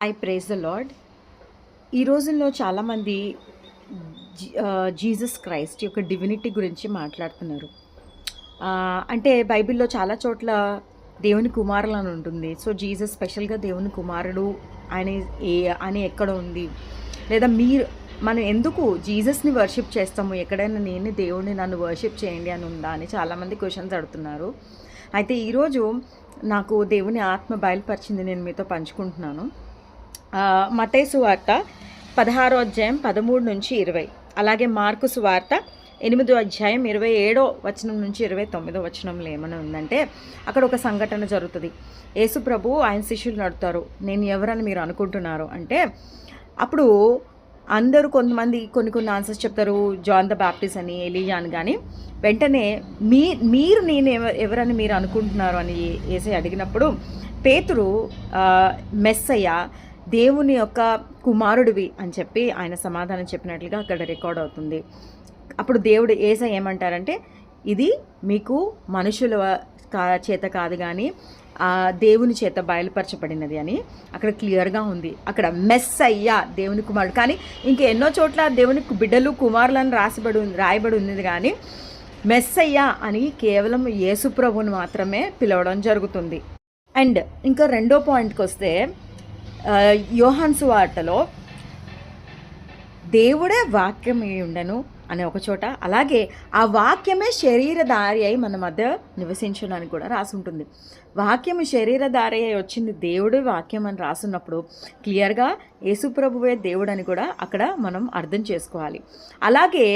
I praise the lord. ఈ రోజుల్లో చాలామంది జీసస్ క్రైస్ట్ యొక్క డివినిటీ గురించి మాట్లాడుతున్నారు. అంటే బైబిల్‌లో చాలా చోట్ల దేవుని కుమారులు అని ఉంటుంది. సో, జీసస్ స్పెషల్‌గా దేవుని కుమారుడు అని అని ఎక్కడ ఉంది? లేదా మనం ఎందుకు జీసస్‌ని వర్షిప్ చేస్తాము? ఎక్కడైనా నేనే దేవుడిని నన్ను వర్షిప్ చేయండి అని ఉందా? అని చాలామంది క్వెషన్స్ అడుగుతున్నారు. అయితే ఈరోజు నాకు దేవుని ఆత్మ బయలుపరిచింది, నేను మీతో పంచుకుంటున్నాను. మత్తయి సువార్త 16వ అధ్యాయం 13-20, అలాగే మార్కు సువార్త 8వ అధ్యాయం 27వ వచనం నుంచి 29వ వచనంలో ఏమైనా ఉందంటే, అక్కడ ఒక సంఘటన జరుగుతుంది. యేసు ప్రభు ఆయన శిష్యులు నడుతారు. నేను ఎవరని మీరు అనుకుంటున్నారు అంటే, అప్పుడు అందరూ కొంతమంది కొన్ని ఆన్సర్స్ చెప్తారు. జాన్ ద బాప్టిస్ట్ అని, ఎలీయా అని. కానీ వెంటనే మీరు నేను ఎవరని మీరు అనుకుంటున్నారు అని యేసయ్య అడిగినప్పుడు, పేతురు మెస్సయ్య దేవుని యొక్క కుమారుడివి అని చెప్పి ఆయన సమాధానం చెప్పినట్లుగా అక్కడ రికార్డ్ అవుతుంది. అప్పుడు దేవుడు యేసయ్య ఏమంటారంటే, ఇది మీకు మనుషుల చేత కాదు కానీ దేవుని చేత బయలుపరచబడినది అని అక్కడ క్లియర్గా ఉంది. అక్కడ మెస్సయ్య దేవుని కుమారుడు. కానీ ఎన్నో చోట్ల దేవుని బిడ్డలు కుమారులను రాయబడి ఉంది. కానీ మెస్సయ్య అని కేవలం యేసు ప్రభువుని మాత్రమే పిలవడం జరుగుతుంది. అండ్ ఇంకా రెండో పాయింట్కి వస్తే, యోహాను సువార్తలో దేవుడే వాక్యం ఉండెను అనే ఒక చోట, అలాగే ఆ వాక్యమే శరీరధారి అయి మన మధ్య నివసించడానికి కూడా రాసి ఉంటుంది. వాక్యము శరీరధారి అయి వచ్చింది దేవుడు వాక్యం అని రాసున్నప్పుడు క్లియర్గా యేసుప్రభువే దేవుడు అని కూడా అక్కడ మనం అర్థం చేసుకోవాలి. అలాగే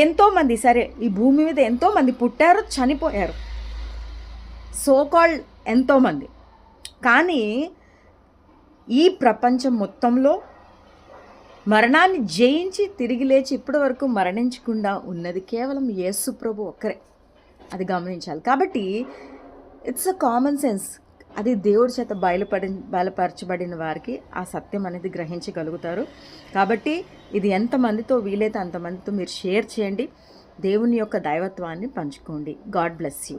ఎంతోమంది, సరే ఈ భూమి మీద ఎంతోమంది పుట్టారు, చనిపోయారు, సోకాల్డ్ ఎంతోమంది. కానీ ఈ ప్రపంచం మొత్తంలో మరణాన్ని జయించి తిరిగి లేచి ఇప్పటి వరకు మరణించకుండా ఉన్నది కేవలం యేసు ప్రభు ఒక్కరే. అది గమనించాలి. కాబట్టి ఇట్స్ అ కామన్ సెన్స్. అది దేవుడి చేత బయలుపరచబడిన వారికి ఆ సత్యం అనేది గ్రహించగలుగుతారు. కాబట్టి ఇది ఎంతమందితో వీలైతే అంతమందితో మీరు షేర్ చేయండి. దేవుని యొక్క దైవత్వాన్ని పంచుకోండి. God bless you.